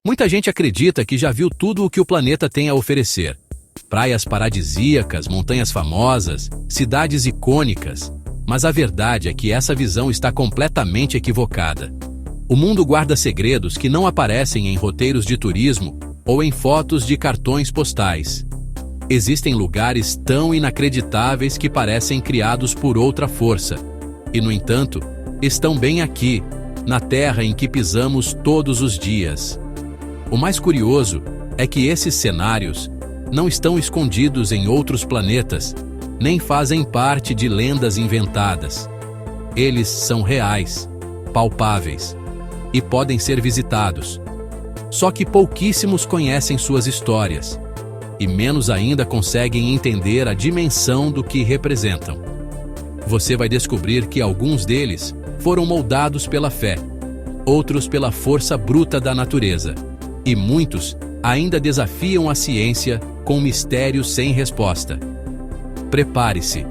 Muita gente acredita que já viu tudo o que o planeta tem a oferecer. Praias paradisíacas, montanhas famosas, cidades icônicas. Mas a verdade é que essa visão está completamente equivocada. O mundo guarda segredos que não aparecem em roteiros de turismo ou em fotos de cartões postais. Existem lugares tão inacreditáveis que parecem criados por outra força. E, no entanto, estão bem aqui, na terra em que pisamos todos os dias. O mais curioso é que esses cenários não estão escondidos em outros planetas, nem fazem parte de lendas inventadas. Eles são reais, palpáveis e podem ser visitados. Só que pouquíssimos conhecem suas histórias e menos ainda conseguem entender a dimensão do que representam. Você vai descobrir que alguns deles foram moldados pela fé, outros pela força bruta da natureza, e muitos ainda desafiam a ciência com mistérios sem resposta. Prepare-se.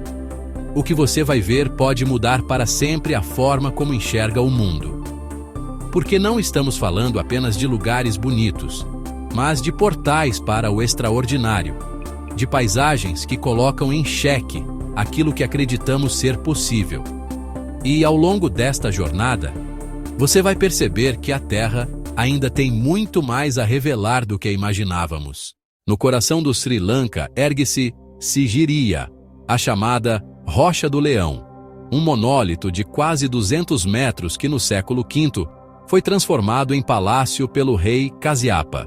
O que você vai ver pode mudar para sempre a forma como enxerga o mundo. Porque não estamos falando apenas de lugares bonitos, mas de portais para o extraordinário, de paisagens que colocam em xeque aquilo que acreditamos ser possível. E ao longo desta jornada, você vai perceber que a Terra ainda tem muito mais a revelar do que imaginávamos. No coração do Sri Lanka ergue-se Sigiriya, a chamada Rocha do Leão, um monólito de quase 200 metros que no século V foi transformado em palácio pelo rei Kasyapa.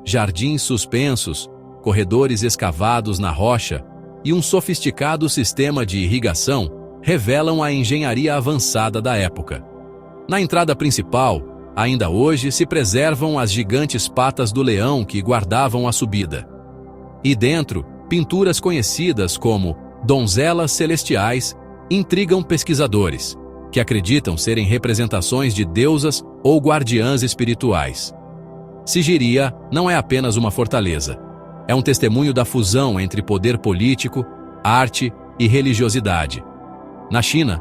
Jardins suspensos, corredores escavados na rocha e um sofisticado sistema de irrigação revelam a engenharia avançada da época. Na entrada principal, ainda hoje se preservam as gigantes patas do leão que guardavam a subida. E dentro, pinturas conhecidas como donzelas celestiais intrigam pesquisadores, que acreditam serem representações de deusas ou guardiãs espirituais. Sigiriya não é apenas uma fortaleza. É um testemunho da fusão entre poder político, arte e religiosidade. Na China,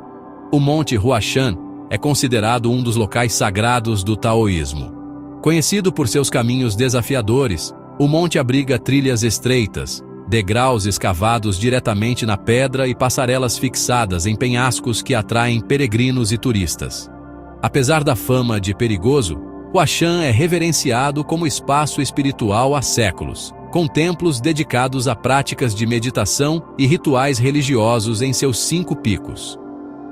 o Monte Huashan é considerado um dos locais sagrados do taoísmo. Conhecido por seus caminhos desafiadores, o monte abriga trilhas estreitas, degraus escavados diretamente na pedra e passarelas fixadas em penhascos que atraem peregrinos e turistas. Apesar da fama de perigoso, Huashan é reverenciado como espaço espiritual há séculos, com templos dedicados a práticas de meditação e rituais religiosos em seus 5 picos.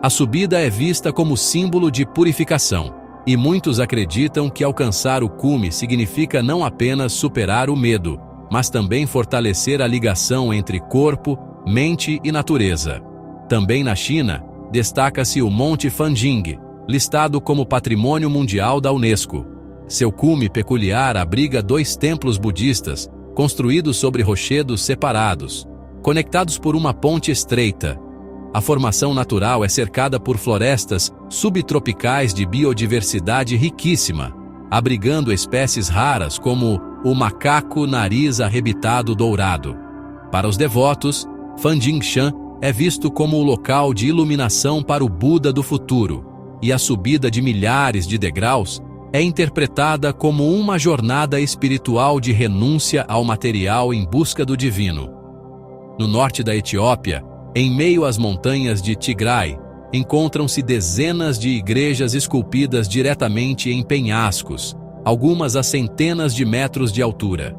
A subida é vista como símbolo de purificação, e muitos acreditam que alcançar o cume significa não apenas superar o medo, mas também fortalecer a ligação entre corpo, mente e natureza. Também na China, destaca-se o Monte Fanjing, listado como Patrimônio Mundial da Unesco. Seu cume peculiar abriga 2 templos budistas, construídos sobre rochedos separados, conectados por uma ponte estreita. A formação natural é cercada por florestas subtropicais de biodiversidade riquíssima, abrigando espécies raras como o macaco nariz arrebitado dourado. Para os devotos, Fanjingshan é visto como o local de iluminação para o Buda do futuro, e a subida de milhares de degraus é interpretada como uma jornada espiritual de renúncia ao material em busca do divino. No norte da Etiópia, em meio às montanhas de Tigray, encontram-se dezenas de igrejas esculpidas diretamente em penhascos, algumas a centenas de metros de altura.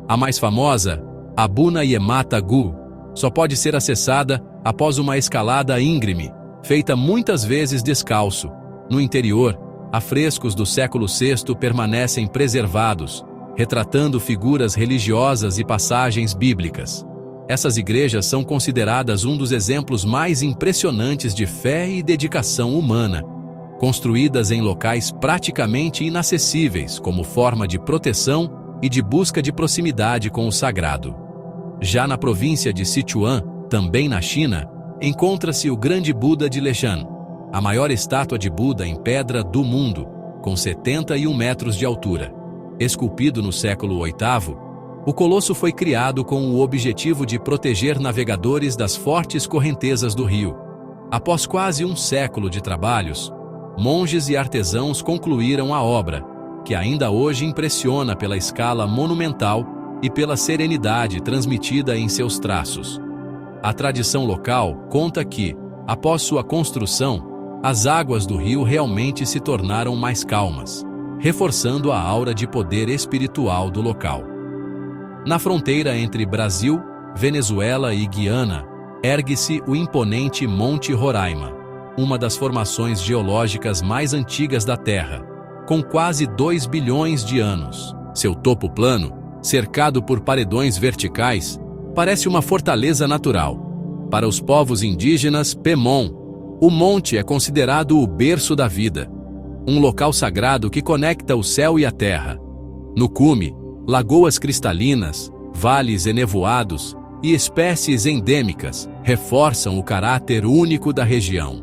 A mais famosa, Abuna Yemata Gu, só pode ser acessada após uma escalada íngreme, feita muitas vezes descalço. No interior, afrescos do século VI permanecem preservados, retratando figuras religiosas e passagens bíblicas. Essas igrejas são consideradas um dos exemplos mais impressionantes de fé e dedicação humana, construídas em locais praticamente inacessíveis como forma de proteção e de busca de proximidade com o sagrado. Já na província de Sichuan, também na China, encontra-se o Grande Buda de Leshan, a maior estátua de Buda em pedra do mundo, com 71 metros de altura. Esculpido no século VIII, o colosso foi criado com o objetivo de proteger navegadores das fortes correntezas do rio. Após quase um século de trabalhos, monges e artesãos concluíram a obra, que ainda hoje impressiona pela escala monumental e pela serenidade transmitida em seus traços. A tradição local conta que, após sua construção, as águas do rio realmente se tornaram mais calmas, reforçando a aura de poder espiritual do local. Na fronteira entre Brasil, Venezuela e Guiana, ergue-se o imponente Monte Roraima, uma das formações geológicas mais antigas da Terra, com quase 2 bilhões de anos. Seu topo plano, cercado por paredões verticais, parece uma fortaleza natural. Para os povos indígenas Pemon, o monte é considerado o berço da vida, um local sagrado que conecta o céu e a terra. No cume, lagoas cristalinas, vales enevoados e espécies endêmicas reforçam o caráter único da região.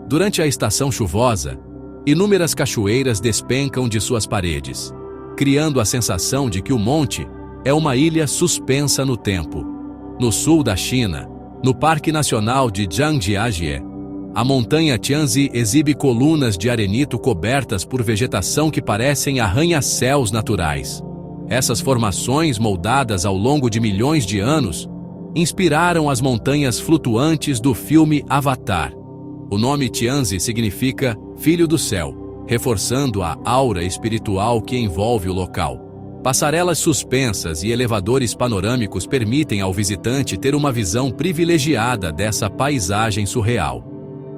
Durante a estação chuvosa, inúmeras cachoeiras despencam de suas paredes, criando a sensação de que o monte é uma ilha suspensa no tempo. No sul da China, no Parque Nacional de Zhangjiajie, a montanha Tianzi exibe colunas de arenito cobertas por vegetação que parecem arranha-céus naturais. Essas formações, moldadas ao longo de milhões de anos, inspiraram as montanhas flutuantes do filme Avatar. O nome Tianzi significa Filho do Céu, reforçando a aura espiritual que envolve o local. Passarelas suspensas e elevadores panorâmicos permitem ao visitante ter uma visão privilegiada dessa paisagem surreal.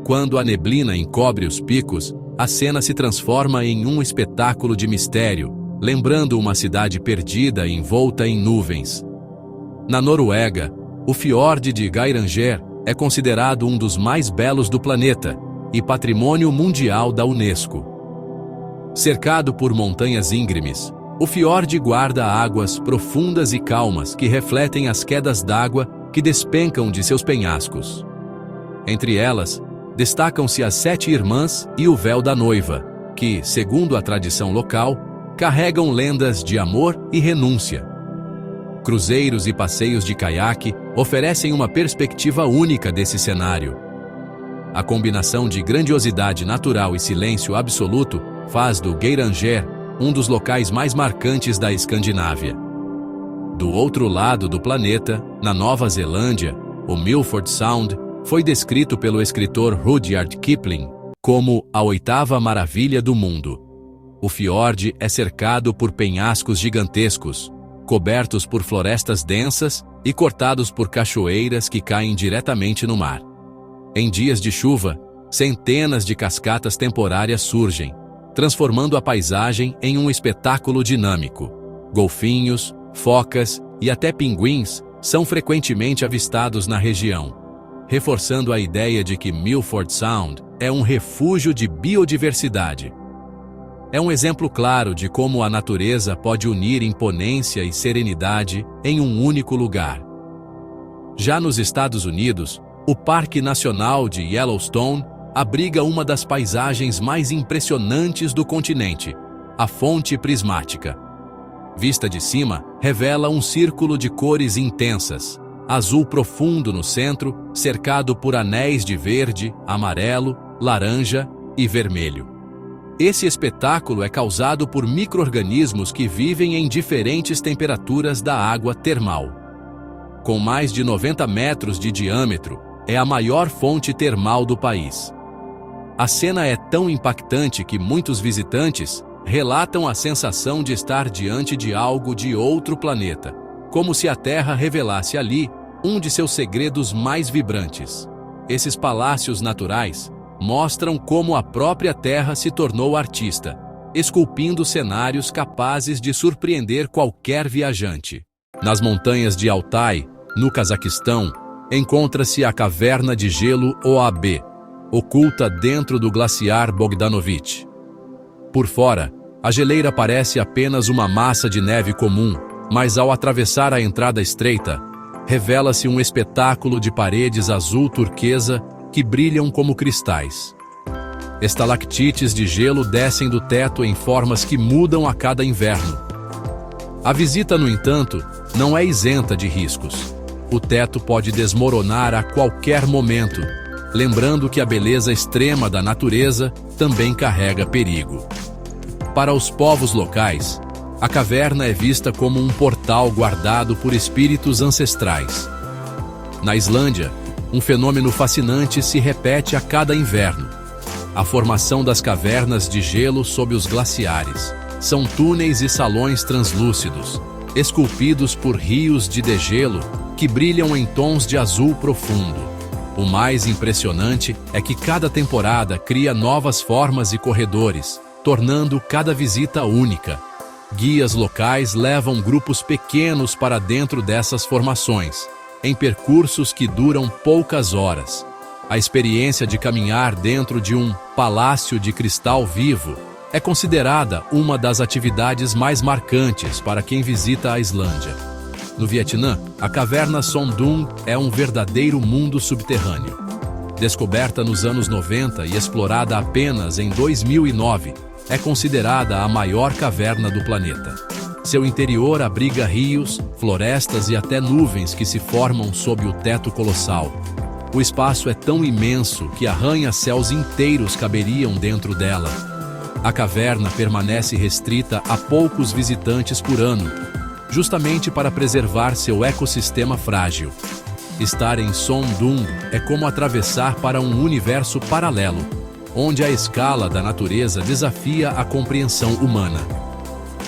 Quando a neblina encobre os picos, a cena se transforma em um espetáculo de mistério, lembrando uma cidade perdida envolta em nuvens. Na Noruega, o fiord de Geiranger é considerado um dos mais belos do planeta e patrimônio mundial da Unesco. Cercado por montanhas íngremes, o fiord guarda águas profundas e calmas que refletem as quedas d'água que despencam de seus penhascos. Entre elas, destacam-se as 7 Irmãs e o Véu da Noiva, que, segundo a tradição local, carregam lendas de amor e renúncia. Cruzeiros e passeios de caiaque oferecem uma perspectiva única desse cenário. A combinação de grandiosidade natural e silêncio absoluto faz do Geiranger um dos locais mais marcantes da Escandinávia. Do outro lado do planeta, na Nova Zelândia, o Milford Sound foi descrito pelo escritor Rudyard Kipling como a 8ª maravilha do mundo. O fiord é cercado por penhascos gigantescos, cobertos por florestas densas e cortados por cachoeiras que caem diretamente no mar. Em dias de chuva, centenas de cascatas temporárias surgem, transformando a paisagem em um espetáculo dinâmico. Golfinhos, focas e até pinguins são frequentemente avistados na região, reforçando a ideia de que Milford Sound é um refúgio de biodiversidade. É um exemplo claro de como a natureza pode unir imponência e serenidade em um único lugar. Já nos Estados Unidos, o Parque Nacional de Yellowstone abriga uma das paisagens mais impressionantes do continente, a Fonte Prismática. Vista de cima, revela um círculo de cores intensas, azul profundo no centro, cercado por anéis de verde, amarelo, laranja e vermelho. Esse espetáculo é causado por micro-organismos que vivem em diferentes temperaturas da água termal. Com mais de 90 metros de diâmetro, é a maior fonte termal do país. A cena é tão impactante que muitos visitantes relatam a sensação de estar diante de algo de outro planeta, como se a Terra revelasse ali um de seus segredos mais vibrantes. Esses palácios naturais mostram como a própria Terra se tornou artista, esculpindo cenários capazes de surpreender qualquer viajante. Nas montanhas de Altai, no Cazaquistão, encontra-se a caverna de gelo OAB, oculta dentro do glaciar Bogdanovich. Por fora, a geleira parece apenas uma massa de neve comum, mas ao atravessar a entrada estreita, revela-se um espetáculo de paredes azul turquesa que brilham como cristais. Estalactites de gelo descem do teto em formas que mudam a cada inverno. A visita, no entanto, não é isenta de riscos. O teto pode desmoronar a qualquer momento, lembrando que a beleza extrema da natureza também carrega perigo. Para os povos locais, a caverna é vista como um portal guardado por espíritos ancestrais. Na Islândia, um fenômeno fascinante se repete a cada inverno: a formação das cavernas de gelo sob os glaciares. São túneis e salões translúcidos, esculpidos por rios de degelo que brilham em tons de azul profundo. O mais impressionante é que cada temporada cria novas formas e corredores, tornando cada visita única. Guias locais levam grupos pequenos para dentro dessas formações, em percursos que duram poucas horas. A experiência de caminhar dentro de um palácio de cristal vivo é considerada uma das atividades mais marcantes para quem visita a Islândia. No Vietnã, a caverna Son Doong é um verdadeiro mundo subterrâneo. Descoberta nos anos 90 e explorada apenas em 2009, é considerada a maior caverna do planeta. Seu interior abriga rios, florestas e até nuvens que se formam sob o teto colossal. O espaço é tão imenso que arranha-céus inteiros caberiam dentro dela. A caverna permanece restrita a poucos visitantes por ano, justamente para preservar seu ecossistema frágil. Estar em Son Doong é como atravessar para um universo paralelo, onde a escala da natureza desafia a compreensão humana.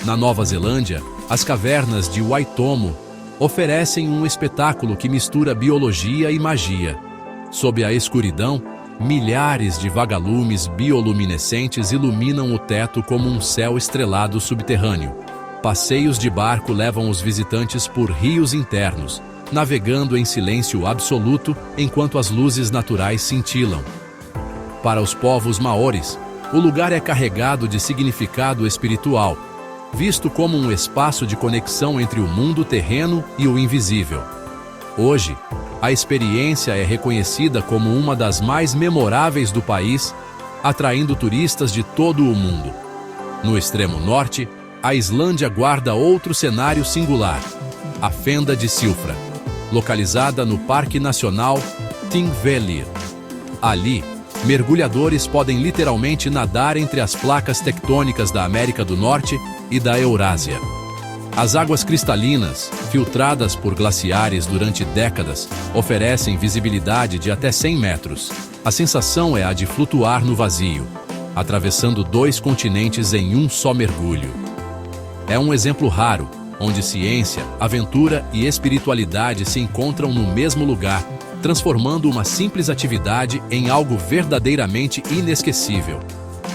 Na Nova Zelândia, as cavernas de Waitomo oferecem um espetáculo que mistura biologia e magia. Sob a escuridão, milhares de vagalumes bioluminescentes iluminam o teto como um céu estrelado subterrâneo. Passeios de barco levam os visitantes por rios internos, navegando em silêncio absoluto enquanto as luzes naturais cintilam. Para os povos maoris, o lugar é carregado de significado espiritual, visto como um espaço de conexão entre o mundo terreno e o invisível. Hoje, a experiência é reconhecida como uma das mais memoráveis do país, atraindo turistas de todo o mundo. No extremo norte, a Islândia guarda outro cenário singular: a Fenda de Silfra, localizada no Parque Nacional Thingvellir. Ali, mergulhadores podem literalmente nadar entre as placas tectônicas da América do Norte e da Eurásia. As águas cristalinas, filtradas por glaciares durante décadas, oferecem visibilidade de até 100 metros. A sensação é a de flutuar no vazio, atravessando 2 continentes em um só mergulho. É um exemplo raro, onde ciência, aventura e espiritualidade se encontram no mesmo lugar, transformando uma simples atividade em algo verdadeiramente inesquecível.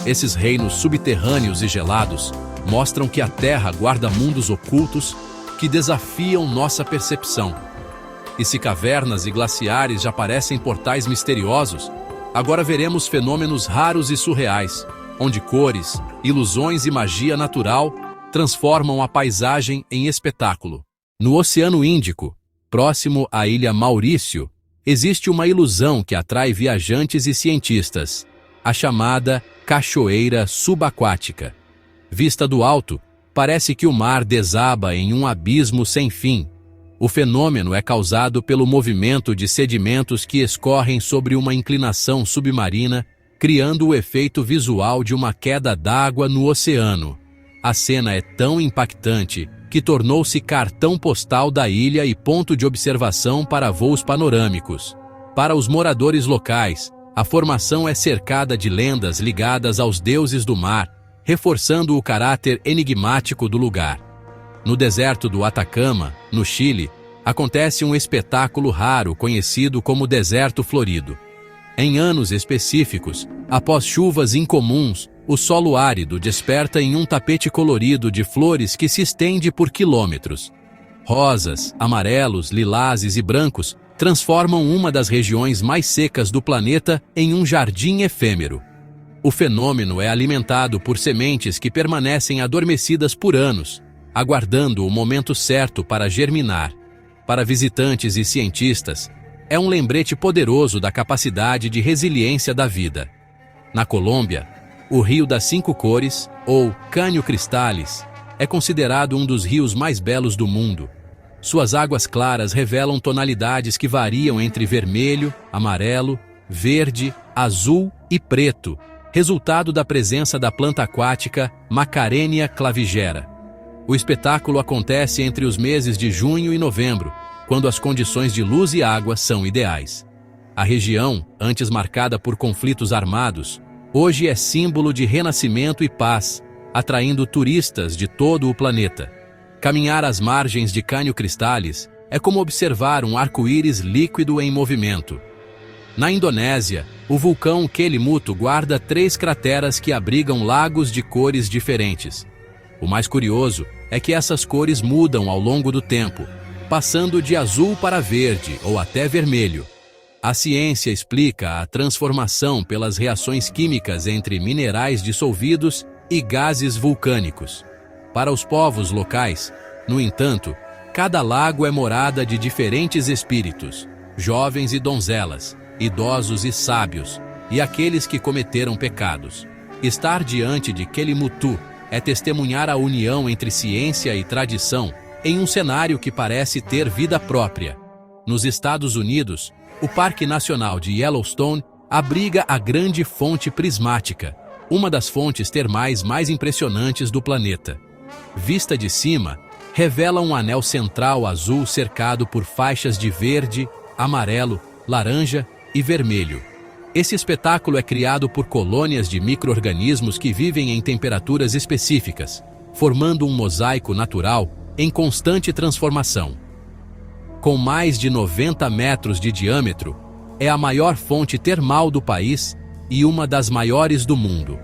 Esses reinos subterrâneos e gelados mostram que a Terra guarda mundos ocultos que desafiam nossa percepção. E se cavernas e glaciares já parecem portais misteriosos, agora veremos fenômenos raros e surreais, onde cores, ilusões e magia natural transformam a paisagem em espetáculo. No Oceano Índico, próximo à ilha Maurício, existe uma ilusão que atrai viajantes e cientistas: a chamada cachoeira subaquática. Vista do alto, parece que o mar desaba em um abismo sem fim. O fenômeno é causado pelo movimento de sedimentos que escorrem sobre uma inclinação submarina, criando o efeito visual de uma queda d'água no oceano. A cena é tão impactante que tornou-se cartão postal da ilha e ponto de observação para voos panorâmicos. Para os moradores locais, a formação é cercada de lendas ligadas aos deuses do mar, reforçando o caráter enigmático do lugar. No deserto do Atacama, no Chile, acontece um espetáculo raro conhecido como deserto florido. Em anos específicos, após chuvas incomuns, o solo árido desperta em um tapete colorido de flores que se estende por quilômetros. Rosas, amarelos, lilazes e brancos transformam uma das regiões mais secas do planeta em um jardim efêmero. O fenômeno é alimentado por sementes que permanecem adormecidas por anos, aguardando o momento certo para germinar. Para visitantes e cientistas, é um lembrete poderoso da capacidade de resiliência da vida. Na Colômbia, o Rio das Cinco Cores, ou Caño Cristales, é considerado um dos rios mais belos do mundo. Suas águas claras revelam tonalidades que variam entre vermelho, amarelo, verde, azul e preto, resultado da presença da planta aquática Macarenia clavigera. O espetáculo acontece entre os meses de junho e novembro, quando as condições de luz e água são ideais. A região, antes marcada por conflitos armados, hoje é símbolo de renascimento e paz, atraindo turistas de todo o planeta. Caminhar às margens de Canho Cristales é como observar um arco-íris líquido em movimento. Na Indonésia, o vulcão Kelimutu guarda 3 crateras que abrigam lagos de cores diferentes. O mais curioso é que essas cores mudam ao longo do tempo, passando de azul para verde ou até vermelho. A ciência explica a transformação pelas reações químicas entre minerais dissolvidos e gases vulcânicos. Para os povos locais, no entanto, cada lago é morada de diferentes espíritos, jovens e donzelas, idosos e sábios, e aqueles que cometeram pecados. Estar diante de Kelimutu é testemunhar a união entre ciência e tradição em um cenário que parece ter vida própria. Nos Estados Unidos, o Parque Nacional de Yellowstone abriga a Grande Fonte Prismática, uma das fontes termais mais impressionantes do planeta. Vista de cima, revela um anel central azul cercado por faixas de verde, amarelo, laranja e vermelho. Esse espetáculo é criado por colônias de micro-organismos que vivem em temperaturas específicas, formando um mosaico natural em constante transformação. Com mais de 90 metros de diâmetro, é a maior fonte termal do país e uma das maiores do mundo.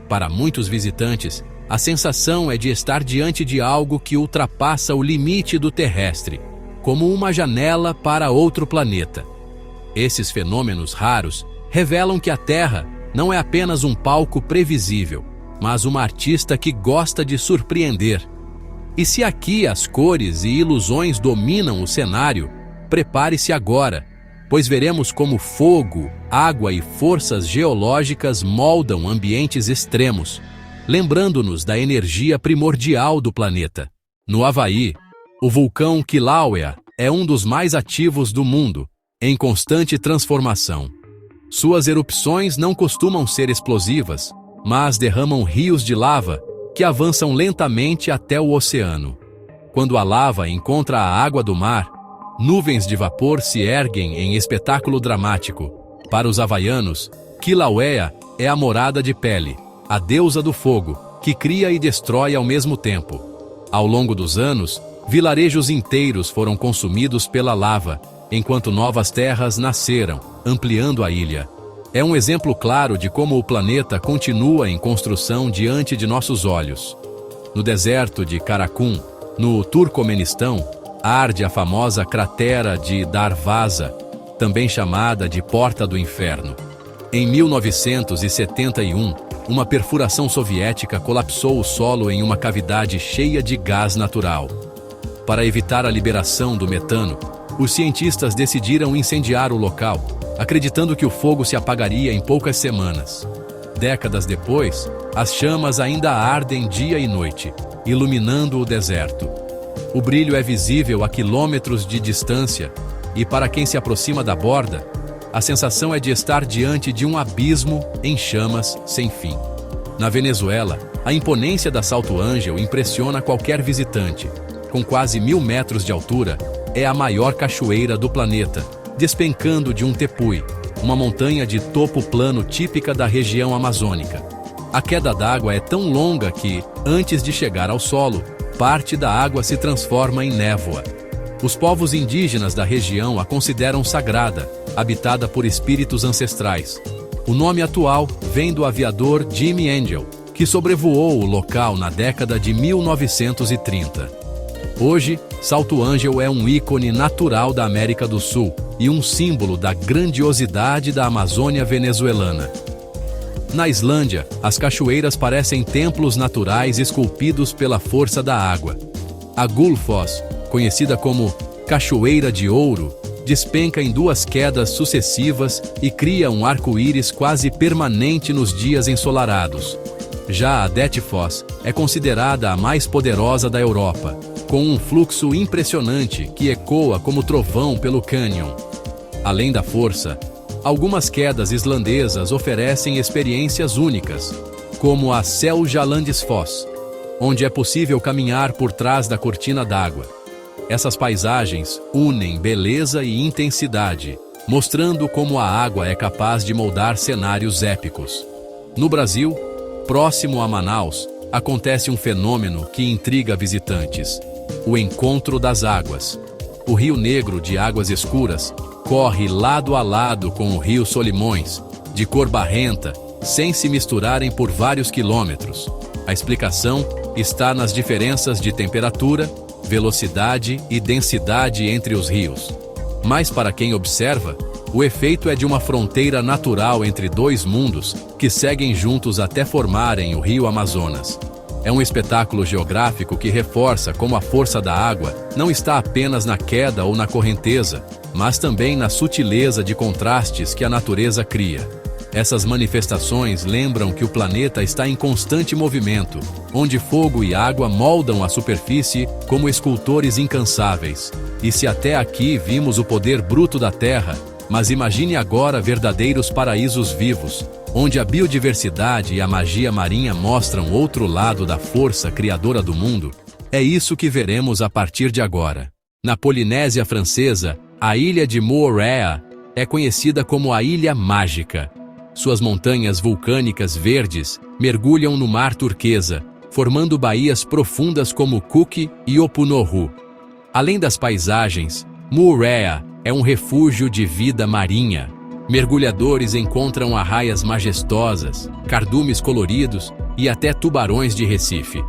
Para muitos visitantes, a sensação é de estar diante de algo que ultrapassa o limite do terrestre, como uma janela para outro planeta. Esses fenômenos raros revelam que a Terra não é apenas um palco previsível, mas uma artista que gosta de surpreender. E se aqui as cores e ilusões dominam o cenário, prepare-se agora, pois veremos como fogo, água e forças geológicas moldam ambientes extremos, lembrando-nos da energia primordial do planeta. No Havaí, o vulcão Kilauea é um dos mais ativos do mundo, em constante transformação. Suas erupções não costumam ser explosivas, mas derramam rios de lava que avançam lentamente até o oceano. Quando a lava encontra a água do mar, nuvens de vapor se erguem em espetáculo dramático. Para os havaianos, Kilauea é a morada de Pele, a deusa do fogo, que cria e destrói ao mesmo tempo. Ao longo dos anos, vilarejos inteiros foram consumidos pela lava, enquanto novas terras nasceram, ampliando a ilha. É um exemplo claro de como o planeta continua em construção diante de nossos olhos. No deserto de Karakum, no Turcomenistão, arde a famosa cratera de Darvaza, também chamada de Porta do Inferno. Em 1971, uma perfuração soviética colapsou o solo em uma cavidade cheia de gás natural. Para evitar a liberação do metano, os cientistas decidiram incendiar o local, acreditando que o fogo se apagaria em poucas semanas. Décadas depois, as chamas ainda ardem dia e noite, iluminando o deserto. O brilho é visível a quilômetros de distância e, para quem se aproxima da borda, a sensação é de estar diante de um abismo em chamas sem fim. Na Venezuela, a imponência da Salto Ángel impressiona qualquer visitante. Com quase 1.000 metros de altura, é a maior cachoeira do planeta, despencando de um tepui, uma montanha de topo plano típica da região amazônica. A queda d'água é tão longa que, antes de chegar ao solo, parte da água se transforma em névoa. Os povos indígenas da região a consideram sagrada, habitada por espíritos ancestrais. O nome atual vem do aviador Jimmy Angel, que sobrevoou o local na década de 1930. Hoje, Salto Ángel é um ícone natural da América do Sul e um símbolo da grandiosidade da Amazônia venezuelana. Na Islândia, as cachoeiras parecem templos naturais esculpidos pela força da água. A Gullfoss, conhecida como Cachoeira de Ouro, despenca em 2 quedas sucessivas e cria um arco-íris quase permanente nos dias ensolarados. Já a Dettifoss é considerada a mais poderosa da Europa, com um fluxo impressionante que ecoa como trovão pelo cânion. Além da força, Algumas quedas islandesas oferecem experiências únicas, como a Seljalandsfoss, onde é possível caminhar por trás da cortina d'água. Essas paisagens unem beleza e intensidade, mostrando como a água é capaz de moldar cenários épicos. No Brasil, próximo a Manaus, acontece um fenômeno que intriga visitantes: o encontro das águas. O Rio Negro, de águas escuras, corre lado a lado com o Rio Solimões, de cor barrenta, sem se misturarem por vários quilômetros. A explicação está nas diferenças de temperatura, velocidade e densidade entre os rios. Mas para quem observa, o efeito é de uma fronteira natural entre dois mundos que seguem juntos até formarem o Rio Amazonas. É um espetáculo geográfico que reforça como a força da água não está apenas na queda ou na correnteza, mas também na sutileza de contrastes que a natureza cria. Essas manifestações lembram que o planeta está em constante movimento, onde fogo e água moldam a superfície como escultores incansáveis. E se até aqui vimos o poder bruto da Terra, mas imagine agora verdadeiros paraísos vivos, onde a biodiversidade e a magia marinha mostram outro lado da força criadora do mundo. É isso que veremos a partir de agora. Na Polinésia Francesa, a ilha de Moorea é conhecida como a Ilha Mágica. Suas montanhas vulcânicas verdes mergulham no mar turquesa, formando baías profundas como Cook e Opunohu. Além das paisagens, Moorea é um refúgio de vida marinha. Mergulhadores encontram arraias majestosas, cardumes coloridos e até tubarões de Recife.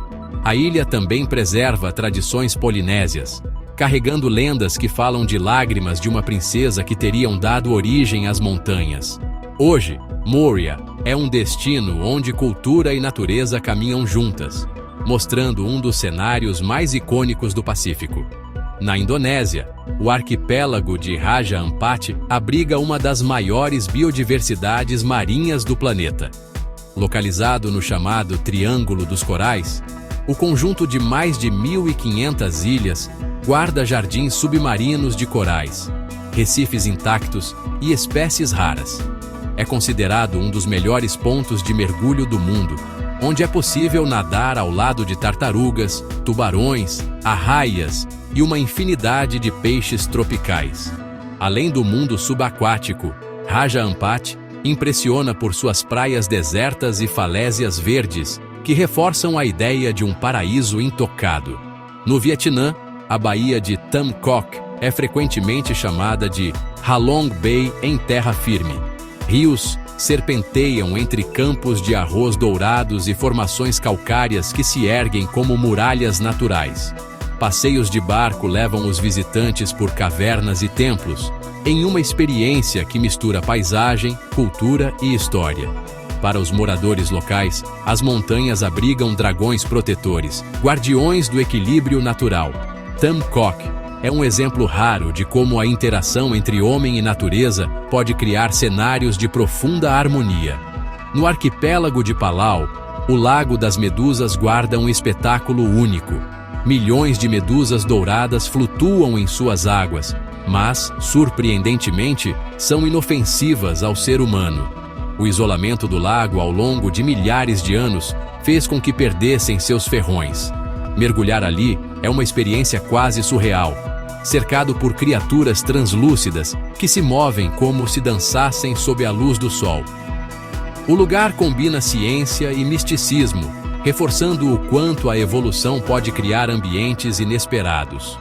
A ilha também preserva tradições polinésias, carregando lendas que falam de lágrimas de uma princesa que teriam dado origem às montanhas. Hoje, Moorea é um destino onde cultura e natureza caminham juntas, mostrando um dos cenários mais icônicos do Pacífico. Na Indonésia, o arquipélago de Raja Ampat abriga uma das maiores biodiversidades marinhas do planeta. Localizado no chamado Triângulo dos Corais, o conjunto de mais de 1.500 ilhas guarda jardins submarinos de corais, recifes intactos e espécies raras. É considerado um dos melhores pontos de mergulho do mundo, onde é possível nadar ao lado de tartarugas, tubarões, arraias e uma infinidade de peixes tropicais. Além do mundo subaquático, Raja Ampat impressiona por suas praias desertas e falésias verdes, que reforçam a ideia de um paraíso intocado. No Vietnã, a baía de Tam Quoc é frequentemente chamada de Halong Bay em terra firme. Rios serpenteiam entre campos de arroz dourados e formações calcárias que se erguem como muralhas naturais. Passeios de barco levam os visitantes por cavernas e templos, em uma experiência que mistura paisagem, cultura e história. Para os moradores locais, as montanhas abrigam dragões protetores, guardiões do equilíbrio natural. Tam Quoc é um exemplo raro de como a interação entre homem e natureza pode criar cenários de profunda harmonia. No arquipélago de Palau, o Lago das Medusas guarda um espetáculo único. Milhões de medusas douradas flutuam em suas águas, mas, surpreendentemente, são inofensivas ao ser humano. O isolamento do lago ao longo de milhares de anos fez com que perdessem seus ferrões. Mergulhar ali é uma experiência quase surreal, cercado por criaturas translúcidas que se movem como se dançassem sob a luz do sol. O lugar combina ciência e misticismo, reforçando o quanto a evolução pode criar ambientes inesperados.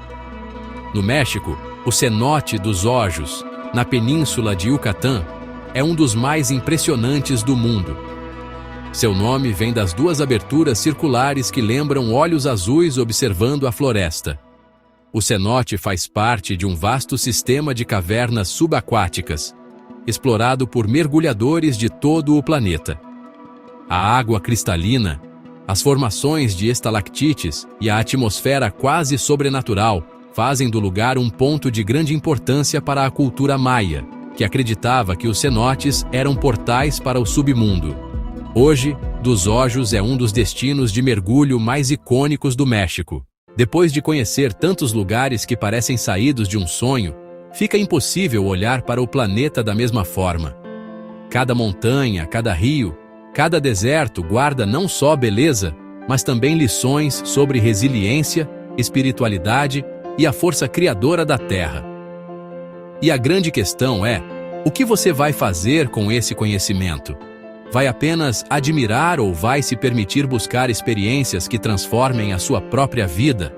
No México, o cenote dos Ojos, na península de Yucatán, é um dos mais impressionantes do mundo. Seu nome vem das duas aberturas circulares que lembram olhos azuis observando a floresta. O cenote faz parte de um vasto sistema de cavernas subaquáticas, explorado por mergulhadores de todo o planeta. A água cristalina, as formações de estalactites e a atmosfera quase sobrenatural fazem do lugar um ponto de grande importância para a cultura maia, que acreditava que os cenotes eram portais para o submundo. Hoje, Dos Ojos é um dos destinos de mergulho mais icônicos do México. Depois de conhecer tantos lugares que parecem saídos de um sonho, fica impossível olhar para o planeta da mesma forma. Cada montanha, cada rio, cada deserto guarda não só beleza, mas também lições sobre resiliência, espiritualidade e a força criadora da Terra. E a grande questão é: o que você vai fazer com esse conhecimento? Vai apenas admirar ou vai se permitir buscar experiências que transformem a sua própria vida?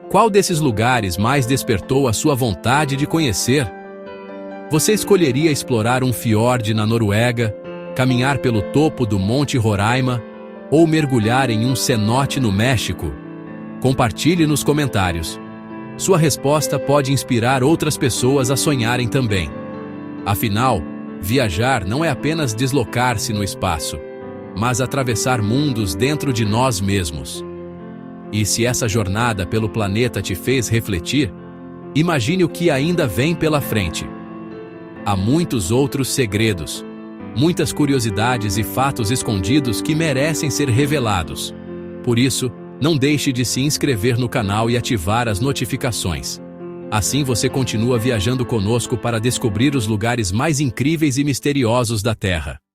Qual desses lugares mais despertou a sua vontade de conhecer? Você escolheria explorar um fiord na Noruega, caminhar pelo topo do Monte Roraima ou mergulhar em um cenote no México? Compartilhe nos comentários. Sua resposta pode inspirar outras pessoas a sonharem também. Afinal, viajar não é apenas deslocar-se no espaço, mas atravessar mundos dentro de nós mesmos. E se essa jornada pelo planeta te fez refletir, imagine o que ainda vem pela frente. Há muitos outros segredos, muitas curiosidades e fatos escondidos que merecem ser revelados. Por isso, não deixe de se inscrever no canal e ativar as notificações. Assim você continua viajando conosco para descobrir os lugares mais incríveis e misteriosos da Terra.